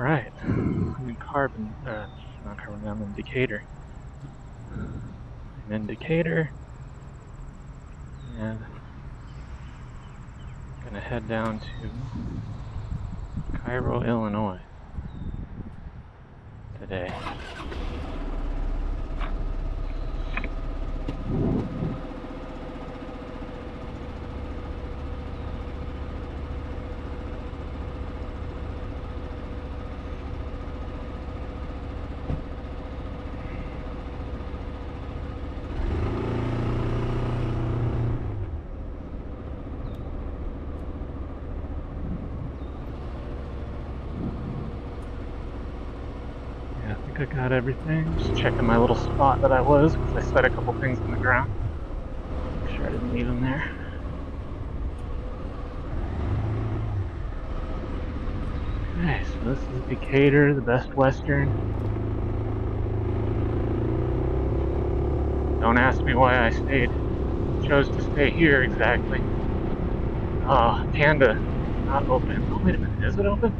Alright, I'm in not Carbon, I'm in Decatur. And gonna head down to Cairo, Illinois today. Yeah, I think I got everything. Just checking my little spot that I was, because I set a couple things in the ground. Make sure I didn't leave them there. Okay, so this is Decatur, the Best Western. Don't ask me why I chose to stay here exactly. Panda, not open. Oh, wait a minute, is it open?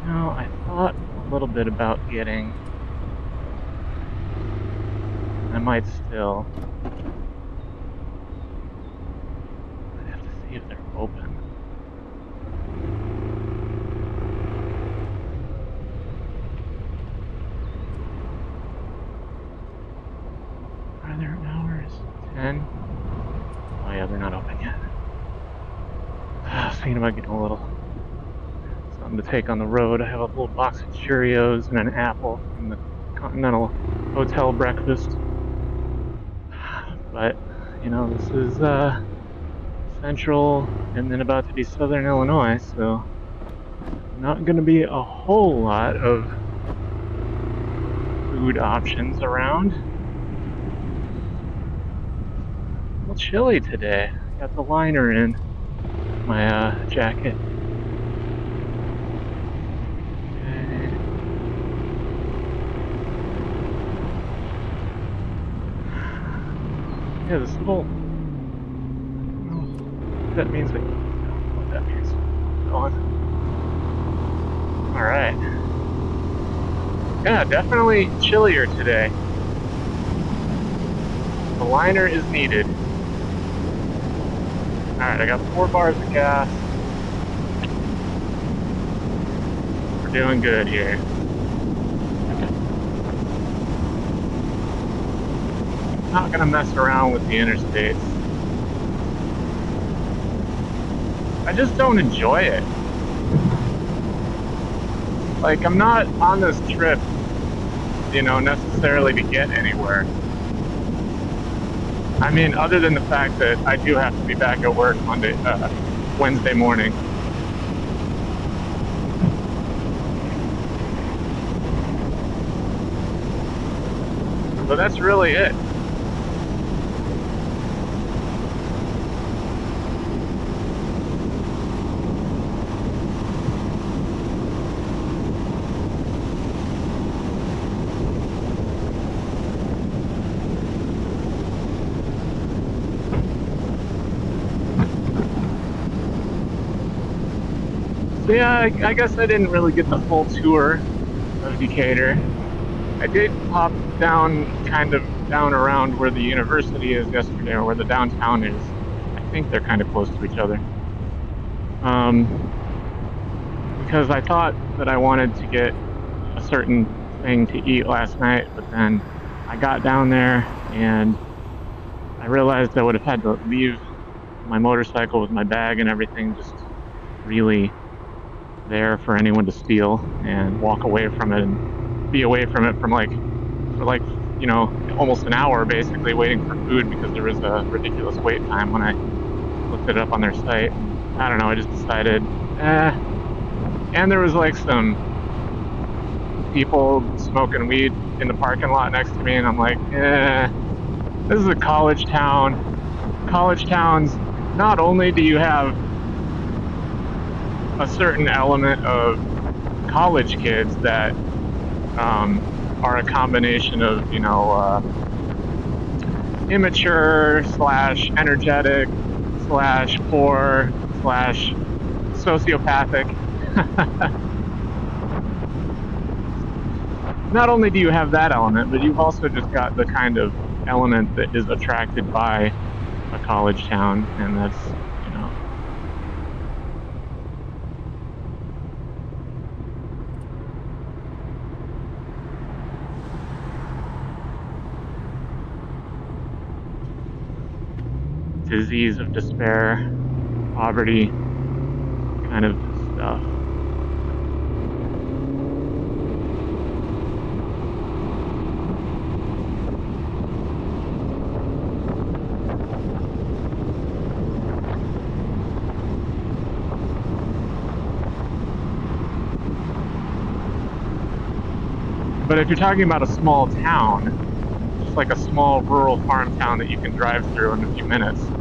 No, I thought a little bit about getting. I might still. I have to see if they're open. Are there hours? 10? Oh yeah, they're not open yet. I was thinking about getting a little something to take on the road. I have a little box of Cheerios and an apple from the Continental Hotel breakfast. But, you know, this is central and then about to be southern Illinois, so not going to be a whole lot of food options around. A little chilly today. Got the liner in my jacket. Okay. Yeah, this little. I don't know what that means. I don't know what that means. Going. All right. Yeah, definitely chillier today. The liner is needed. Alright, I got 4 bars of gas. We're doing good here. Not gonna mess around with the interstates. I just don't enjoy it. Like, I'm not on this trip, you know, necessarily to get anywhere. I mean, other than the fact that I do have to be back at work Wednesday morning. But that's really it. So yeah, I guess I didn't really get the full tour of Decatur. I did pop down, kind of down around where the university is yesterday, or where the downtown is. I think they're kind of close to each other. Because I thought that I wanted to get a certain thing to eat last night, but then I got down there and I realized I would have had to leave my motorcycle with my bag and everything just really there for anyone to steal, and walk away from it and be away from it for you know, almost an hour basically waiting for food, because there was a ridiculous wait time when I looked it up on their site. I don't know, I just decided, and there was like some people smoking weed in the parking lot next to me, and I'm like, this is a college town. College towns, not only do you have a certain element of college kids that are a combination of, you know, immature / energetic slash poor slash sociopathic. Not only do you have that element, but you've also just got the kind of element that is attracted by a college town, and that's, you know, disease of despair, poverty kind of stuff. But if you're talking about a small town, just like a small rural farm town that you can drive through in a few minutes,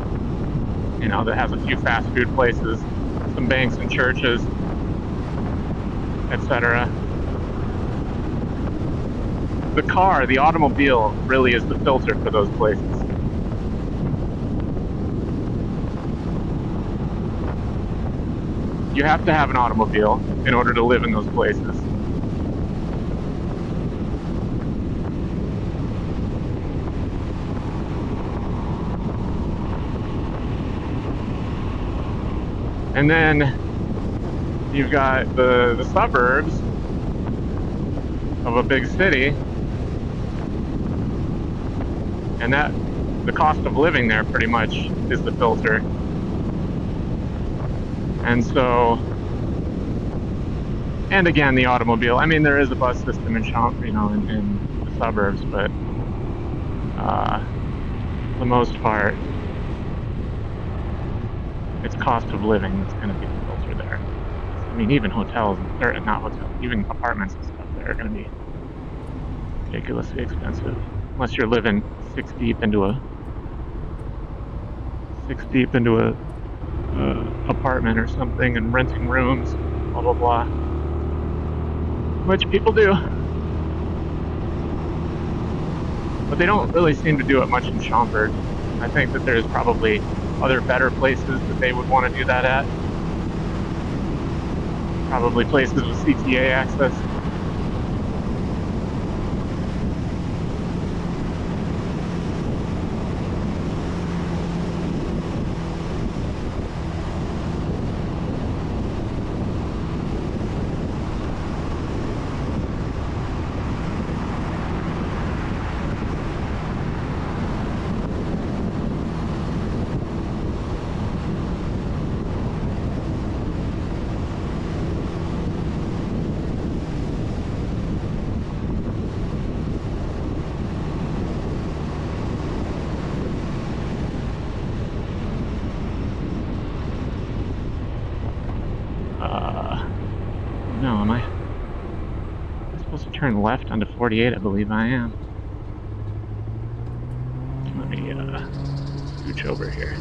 you know, that has a few fast food places, some banks and churches, etc. The car, the automobile, really is the filter for those places. You have to have an automobile in order to live in those places. And then you've got the suburbs of a big city, and that the cost of living there pretty much is the filter. And so, and again, the automobile. I mean, there is a bus system in the suburbs, but for the most part, it's cost of living that's going to be the filter there. I mean, even hotels, or not hotels, even apartments and stuff there are going to be ridiculously expensive, unless you're living six deep into a apartment or something and renting rooms, blah blah blah, which people do, but they don't really seem to do it much in Schaumburg. I think that there's probably other better places that they would want to do that at. Probably places with CTA access. No, am I supposed to turn left onto 48? I believe I am. Let me scooch over here.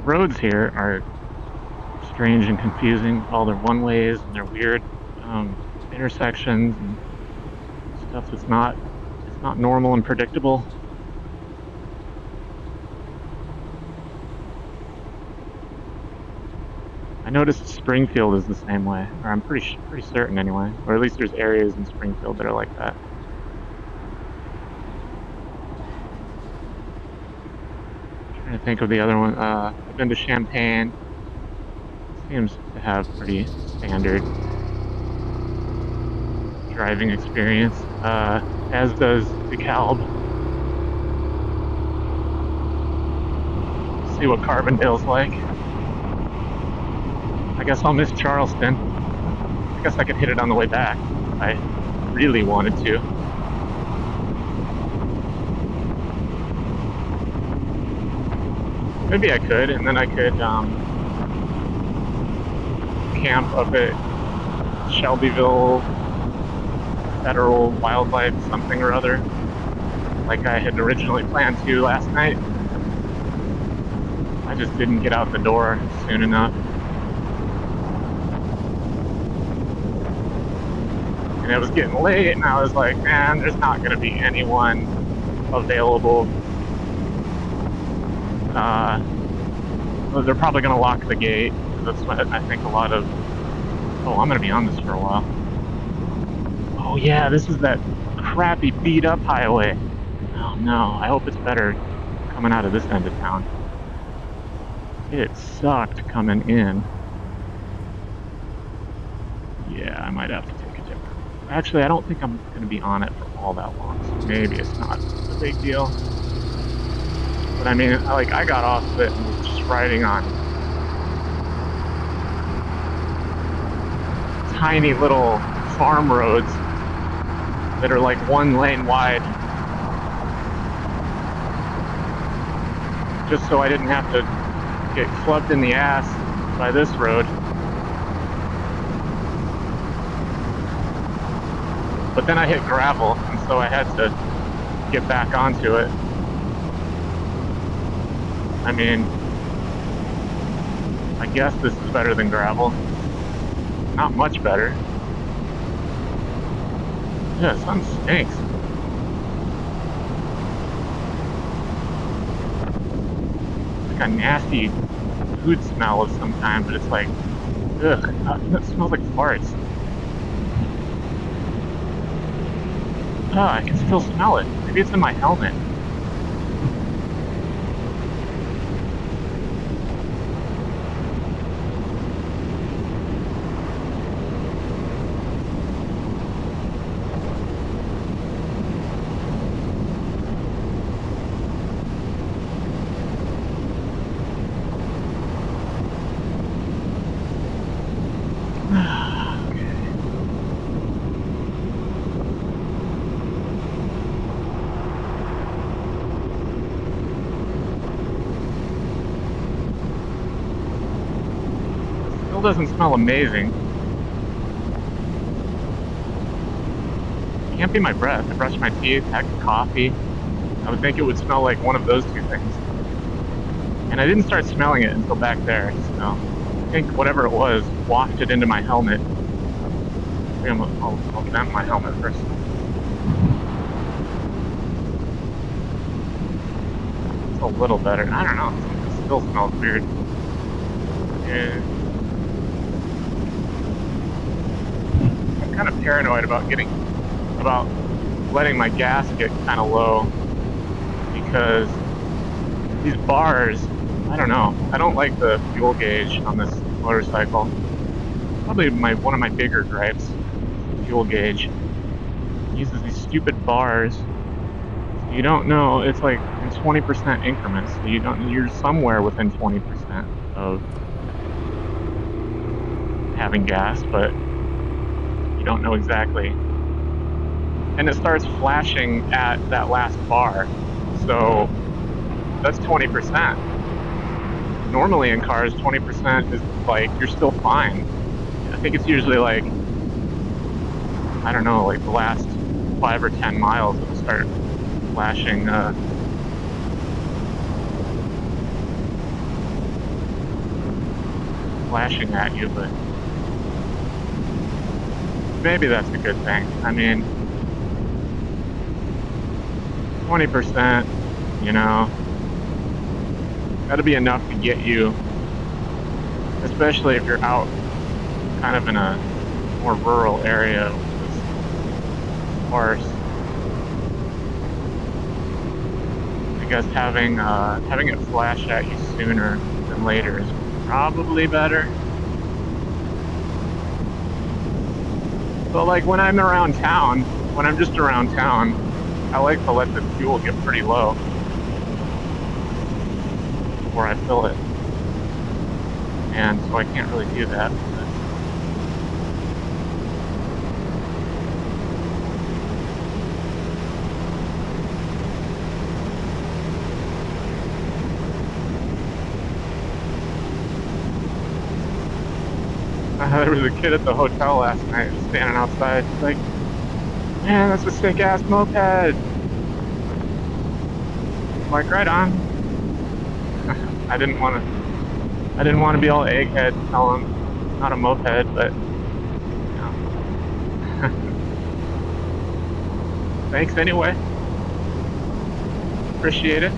Roads here are strange and confusing. All their one-ways and their weird intersections and stuff that's not normal and predictable. I noticed Springfield is the same way, or I'm pretty certain anyway, or at least there's areas in Springfield that are like that. Trying to think of the other one. I've been to Champaign. Seems to have pretty standard driving experience, as does DeKalb. See what Carbondale's like. I guess I'll miss Charleston. I guess I could hit it on the way back if I really wanted to. Maybe I could, and then I could camp up at Shelbyville Federal Wildlife something or other. like I had originally planned to last night. I just didn't get out the door soon enough. And it was getting late, and I was like, man, there's not going to be anyone available. They're probably going to lock the gate. That's what I think a lot of... Oh, I'm going to be on this for a while. Oh, yeah, this is that crappy beat-up highway. Oh, no, I hope it's better coming out of this end of town. It sucked coming in. Yeah, I might have to take a different... Actually, I don't think I'm going to be on it for all that long, so maybe it's not a big deal. But I mean, like, I got off of it and was just riding on tiny little farm roads that are like 1 lane wide, just so I didn't have to get clubbed in the ass by this road. But then I hit gravel, and so I had to get back onto it. I mean, I guess this is better than gravel. Not much better. Yeah, the sun stinks. It's like a nasty food smell of some kind, but it's like, ugh, it smells like farts. Oh, I can still smell it. Maybe it's in my helmet. Still doesn't smell amazing. Can't be my breath. I brushed my teeth, had coffee. I would think it would smell like one of those two things. And I didn't start smelling it until back there, so I think whatever it was wafted into my helmet. I'll vent my helmet first. It's a little better. I don't know. It still smells weird. Yeah. I'm kind of paranoid about letting my gas get kind of low, because these bars, I don't know. I don't like the fuel gauge on this motorcycle. Probably one of my bigger gripes, fuel gauge. It uses these stupid bars. So you don't know. It's like in 20% increments. So you're somewhere within 20% of having gas, but you don't know exactly. And it starts flashing at that last bar. So that's 20%. Normally in cars, 20% is like, you're still fine. I think it's usually like, I don't know, like the last 5 or 10 miles it'll start flashing flashing at you, but maybe that's a good thing. I mean, 20%, you know, that'll be enough to get you, especially if you're out kind of in a more rural area with this sparse. I guess having it flash at you sooner than later is probably better. But like when I'm around town, when I'm just around town, I like to let the fuel get pretty low before I fill it. And so I can't really do that. There was a kid at the hotel last night standing outside. He's like, man, that's a sick ass moped. Like, right on. I didn't want to be all egghead and tell him not a moped, but you know. Thanks anyway. Appreciate it.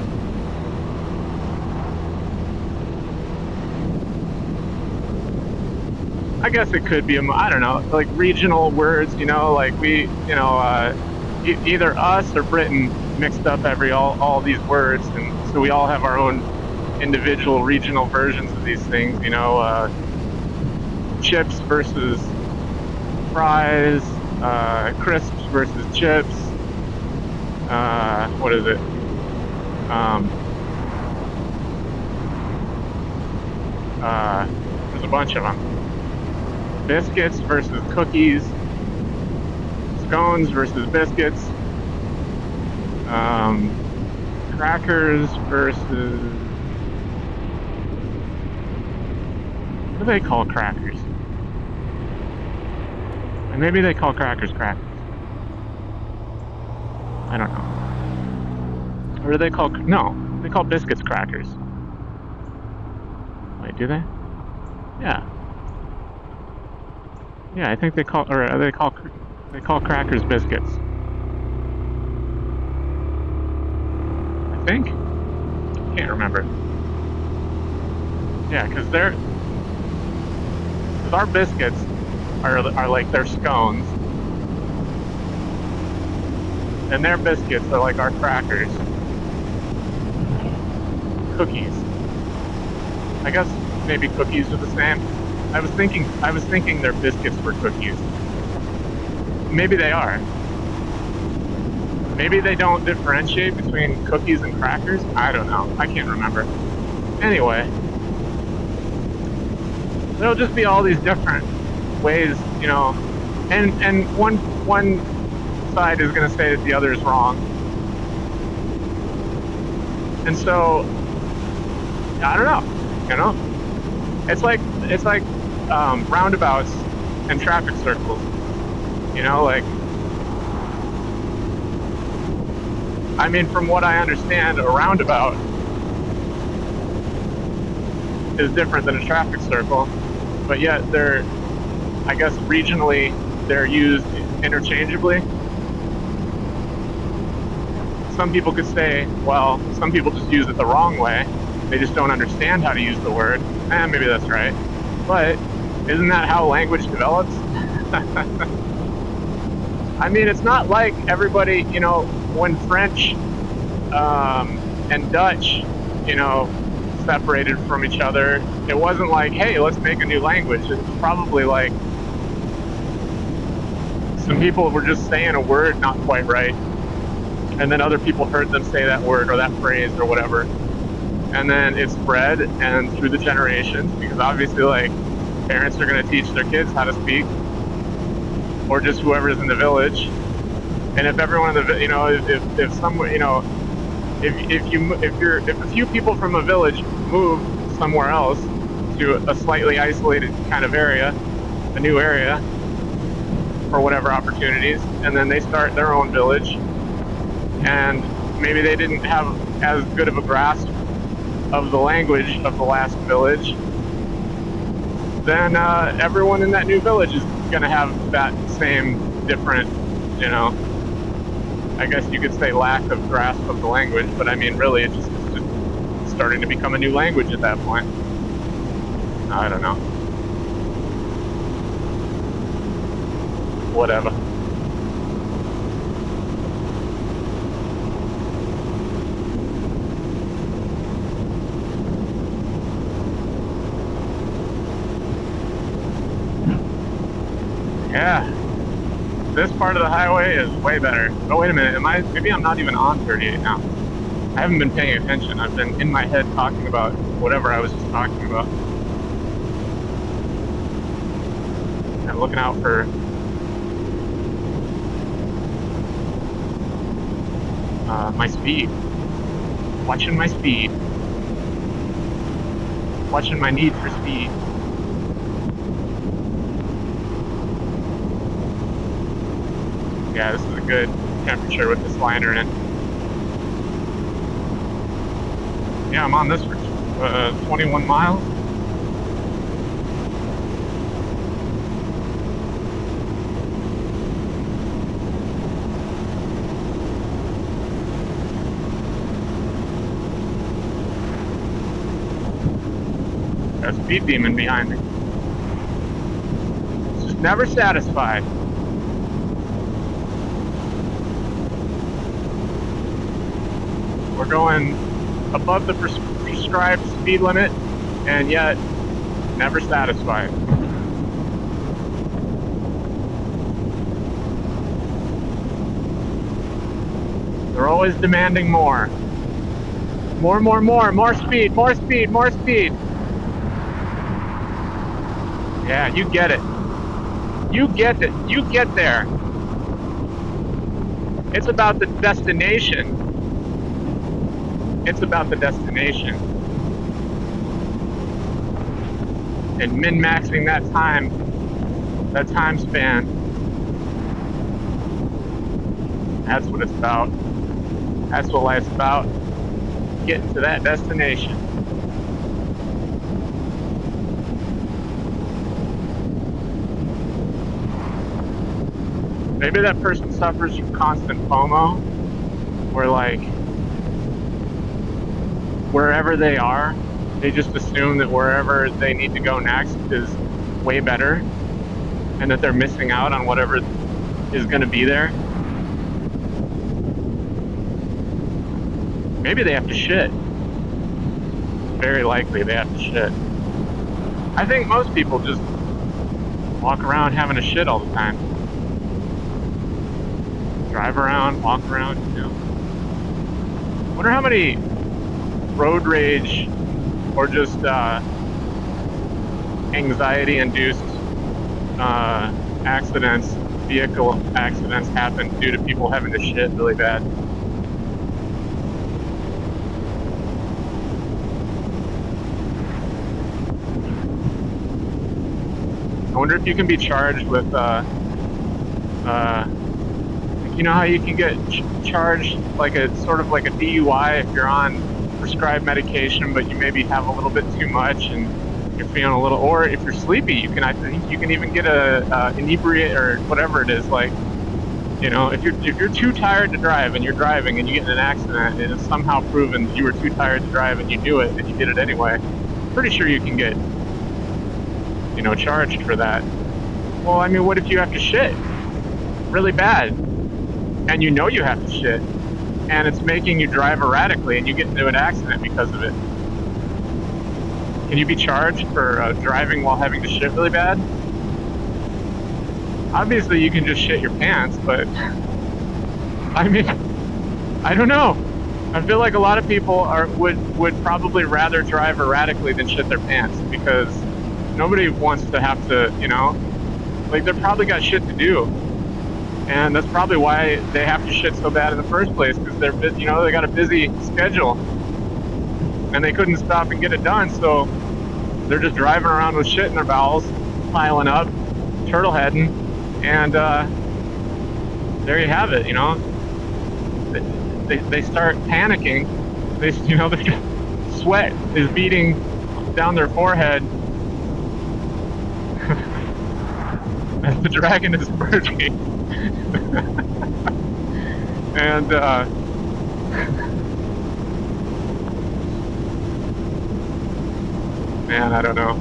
I guess it could be I don't know, like regional words, you know, like we, you know, either us or Britain mixed up all these words, and so we all have our own individual regional versions of these things, you know, chips versus fries, crisps versus chips, what is it? There's a bunch of them. Biscuits versus cookies, scones versus biscuits, crackers versus, what do they call crackers? And maybe they call crackers crackers. I don't know. Or do they call, no, they call biscuits crackers. Wait, do they? Yeah. Yeah, I think they call crackers biscuits. I think. Can't remember. Yeah, because our biscuits are like their scones, and their biscuits are like our crackers. Cookies. I guess maybe cookies are the same. I was thinking their biscuits were cookies. Maybe they are. Maybe they don't differentiate between cookies and crackers. I don't know. I can't remember. Anyway, there'll just be all these different ways, you know, and one side is going to say that the other is wrong, and so I don't know. You know, it's like roundabouts and traffic circles. You know, like, I mean, from what I understand, a roundabout is different than a traffic circle, but yet they're, I guess, regionally they're used interchangeably. Some people could say, well, some people just use it the wrong way. They just don't understand how to use the word. Maybe that's right. But isn't that how language develops? I mean, it's not like everybody, you know, when French and Dutch, you know, separated from each other, it wasn't like, hey, let's make a new language. It was probably like some people were just saying a word not quite right, and then other people heard them say that word or that phrase or whatever, and then it spread and through the generations, because obviously, like, parents are going to teach their kids how to speak, or just whoever's in the village. And if everyone in the, you know, if some, you know, if a few people from a village move somewhere else to a slightly isolated kind of area, a new area, for whatever opportunities, and then they start their own village, and maybe they didn't have as good of a grasp of the language of the last village, then everyone in that new village is going to have that same different, you know, I guess you could say lack of grasp of the language, but I mean, really, it's just starting to become a new language at that point. I don't know. Whatever. Yeah. This part of the highway is way better. Oh, wait a minute. Maybe I'm not even on 38 now. I haven't been paying attention. I've been in my head talking about whatever I was just talking about. I'm looking out for my speed. Watching my speed. Watching my need for speed. Yeah, this is a good temperature with this liner in. Yeah, I'm on this for 21 miles. Got a speed demon behind me. It's just never satisfied. We're going above the prescribed speed limit, and yet never satisfied. They're always demanding more. More speed, more speed, more speed. Yeah, you get it. You get it. You get there. It's about the destination. It's about the destination. And min-maxing that time span. That's what it's about. That's what life's about. Getting to that destination. Maybe that person suffers from constant FOMO, where like, wherever they are, they just assume that wherever they need to go next is way better, and that they're missing out on whatever is going to be there. Maybe they have to shit. Very likely they have to shit. I think most people just walk around having a shit all the time. Drive around, walk around, you know. Wonder how many road rage or just anxiety-induced accidents, vehicle accidents happen due to people having to shit really bad. I wonder if you can be charged with, you know how you can get charged like a sort of like a DUI if you're on prescribed medication, but you maybe have a little bit too much and you're feeling a little, or if you're sleepy, you can, I think you can even get a inebriate or whatever it is, like, you know, if you're too tired to drive and you're driving and you get in an accident and it's somehow proven that you were too tired to drive and you do it and you did it anyway, pretty sure you can get, you know, charged for that. Well, I mean, what if you have to shit really bad and you know you have to shit and it's making you drive erratically and you get into an accident because of it? Can you be charged for driving while having to shit really bad? Obviously you can just shit your pants, but I mean, I don't know. I feel like a lot of people would probably rather drive erratically than shit their pants, because nobody wants to have to, you know, like, they're probably got shit to do. And that's probably why they have to shit so bad in the first place, because they're, you know, they got a busy schedule and they couldn't stop and get it done, so they're just driving around with shit in their bowels, piling up, turtle heading, and there you have it, you know. They start panicking. They, you know, the sweat is beating down their forehead as the dragon is emerging. And man, I don't know.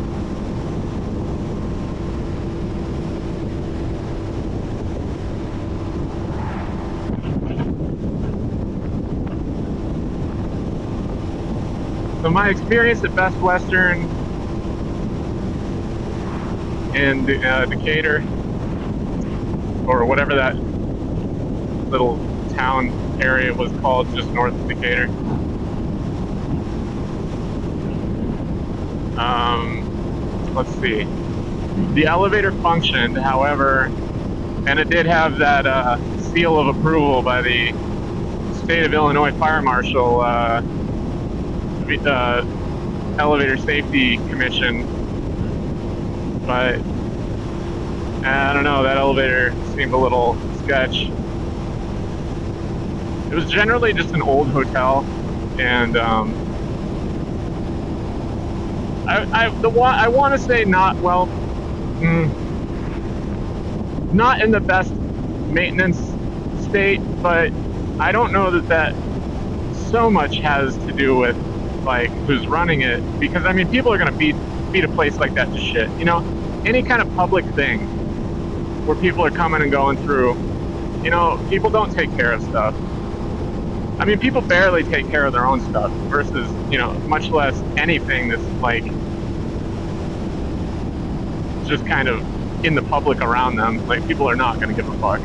So my experience at Best Western in Decatur, or whatever that little town area was called just north of Decatur. Let's see. The elevator functioned, however, and it did have that seal of approval by the State of Illinois Fire Marshal Elevator Safety Commission, but I don't know, that elevator seemed a little sketch. It was generally just an old hotel, and I want to say not well, not in the best maintenance state, but I don't know that so much has to do with like who's running it, because I mean people are gonna beat a place like that to shit. You know, any kind of public thing where people are coming and going through, you know, people don't take care of stuff. I mean, people barely take care of their own stuff versus, you know, much less anything that's like just kind of in the public around them. Like, people are not going to give a fuck.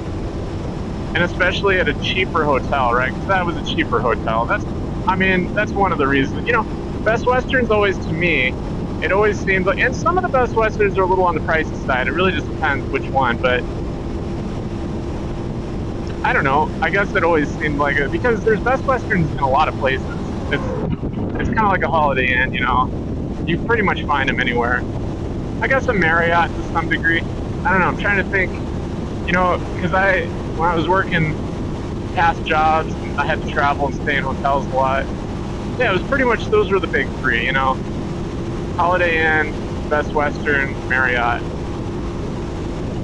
And especially at a cheaper hotel, right? Because that was a cheaper hotel. I mean, that's one of the reasons. You know, Best Westerns always, to me, it always seems like, and some of the Best Westerns are a little on the pricey side. It really just depends which one, but I don't know. I guess it always seemed like it, because there's Best Westerns in a lot of places. It's kind of like a Holiday Inn, you know. You pretty much find them anywhere. I guess a Marriott to some degree. I don't know. I'm trying to think, you know, because when I was working past jobs, I had to travel and stay in hotels a lot. Yeah, it was pretty much, those were the big three, you know. Holiday Inn, Best Western, Marriott.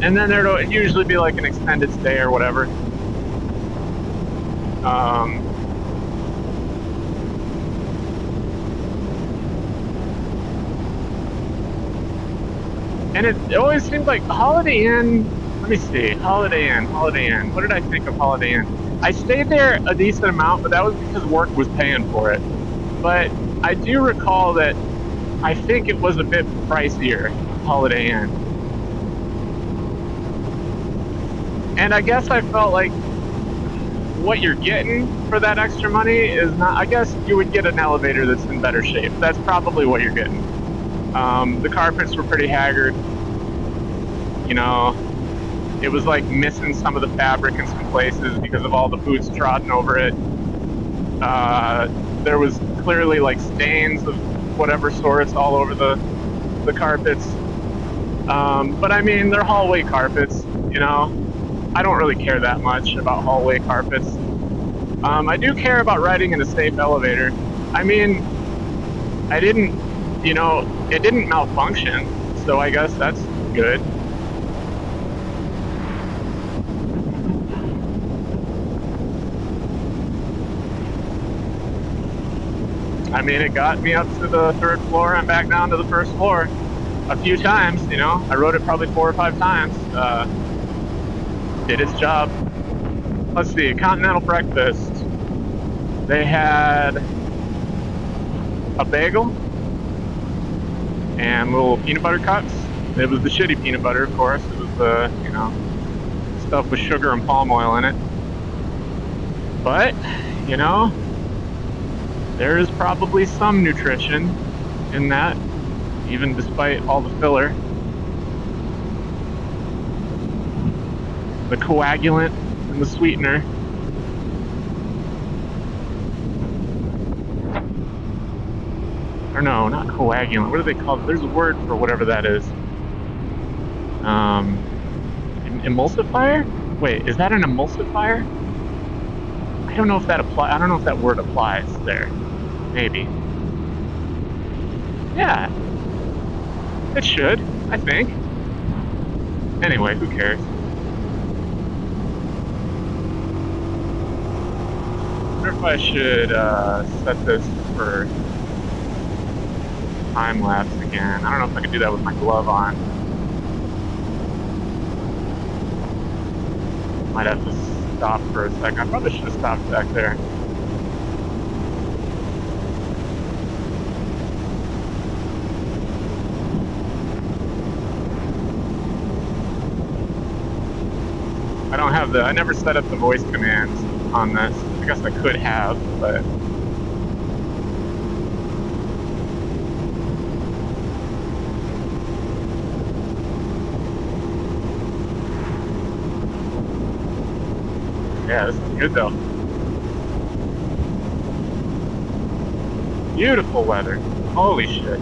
And then there'd usually be like an extended stay or whatever. And it always seemed like Holiday Inn, let me see, Holiday Inn. What did I think of Holiday Inn? I stayed there a decent amount, but that was because work was paying for it. But I do recall that I think it was a bit pricier, Holiday Inn. And I guess I felt like what you're getting for that extra money is not, I guess you would get an elevator that's in better shape. That's probably what you're getting. The carpets were pretty haggard. You know, it was like missing some of the fabric in some places because of all the boots trodden over it. There was clearly like stains of whatever sorts all over the carpets. But I mean, they're hallway carpets, you know. I don't really care that much about hallway carpets. I do care about riding in a safe elevator. I mean, I didn't, you know, it didn't malfunction, so I guess that's good. I mean, it got me up to the 3rd floor and back down to the 1st floor a few times, you know. I rode it probably 4 or 5 times. Did its job. Let's see, continental breakfast. They had a bagel and little peanut butter cups. It was the shitty peanut butter, of course. It was the, you know, stuff with sugar and palm oil in it. But, you know, there is probably some nutrition in that, even despite all the filler. The coagulant and the sweetener. Or no, not coagulant. What do they call it? There's a word for whatever that is. Emulsifier? Wait, is that an emulsifier? I don't know if that I don't know if that word applies there. Maybe. Yeah. It should, I think. Anyway, who cares? I wonder if I should set this for time lapse again. I don't know if I can do that with my glove on. Might have to stop for a second. I probably should have stopped back there. I don't have I never set up the voice commands on this. I guess I could have, but yeah, this is good though. Beautiful weather. Holy shit.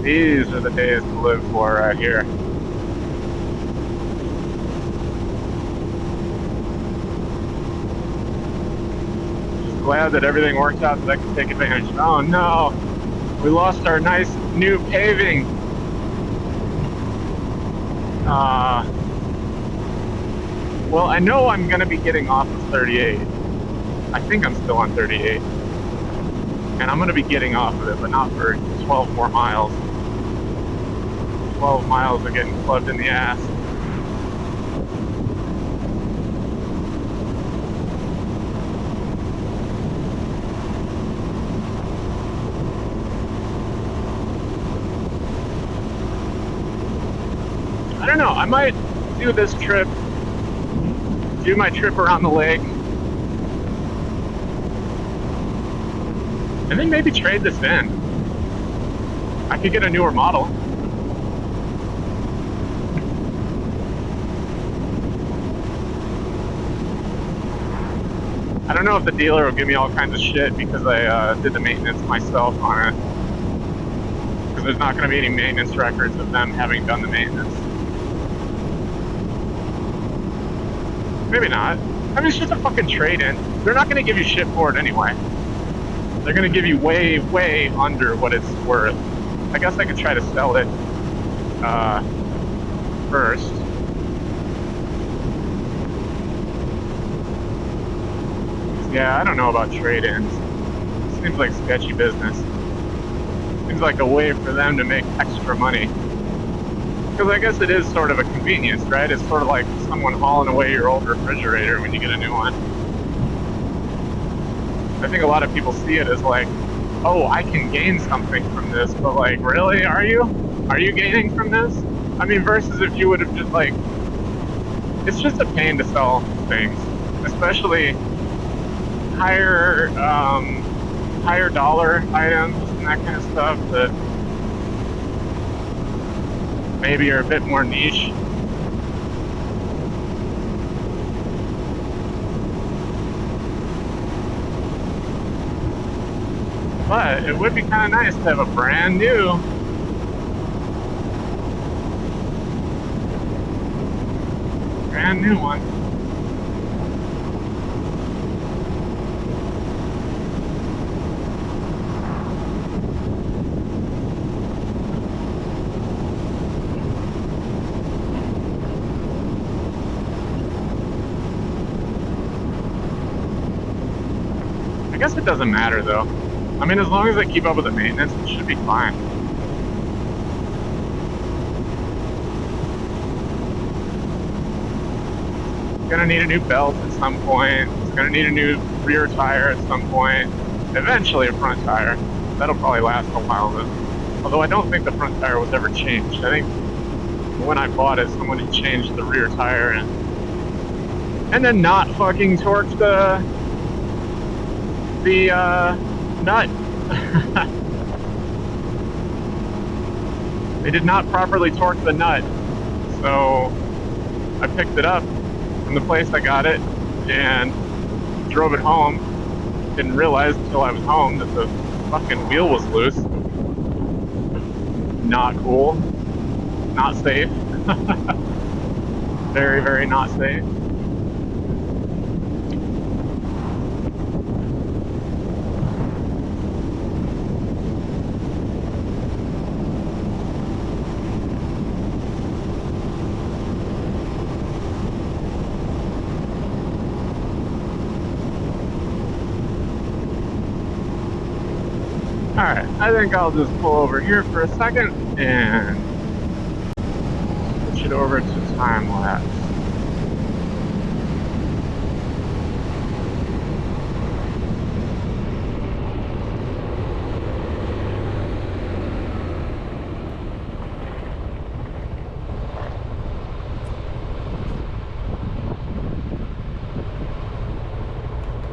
These are the days to live for right here. Just glad that everything worked out so I could take advantage. Oh no! We lost our nice new paving. Well, I know I'm going to be getting off of 38. I think I'm still on 38. And I'm going to be getting off of it, but not for 12 more miles. 12 miles of getting clubbed in the ass. I don't know, I might do this trip, do my trip around the lake, and then maybe trade this in. I could get a newer model. I don't know if the dealer will give me all kinds of shit because I did the maintenance myself on it. Because there's not going to be any maintenance records of them having done the maintenance. Maybe not. I mean, it's just a fucking trade-in. They're not going to give you shit for it anyway. They're going to give you way, way under what it's worth. I guess I could try to sell it first. Yeah, I don't know about trade-ins. Seems like sketchy business. Seems like a way for them to make extra money. Because I guess it is sort of a convenience, right? It's sort of like someone hauling away your old refrigerator when you get a new one. I think a lot of people see it as like, oh, I can gain something from this, but like, really? Are you? Are you gaining from this? I mean, versus if you would have just like, it's just a pain to sell things, especially higher dollar items and that kind of stuff that maybe are a bit more niche. But it would be kind of nice to have a brand new one. I guess it doesn't matter though. I mean, as long as I keep up with the maintenance, it should be fine. It's gonna need a new belt at some point. It's gonna need a new rear tire at some point. Eventually a front tire. That'll probably last a while though. Although I don't think the front tire was ever changed. I think when I bought it, someone had changed the rear tire and then not fucking torqued the nut. They did not properly torque the nut. So I picked it up from the place I got it and drove it home. Didn't realize until I was home that the fucking wheel was loose. Not cool. Not safe. Very, very not safe. Alright, I think I'll just pull over here for a second and switch it over to time lapse.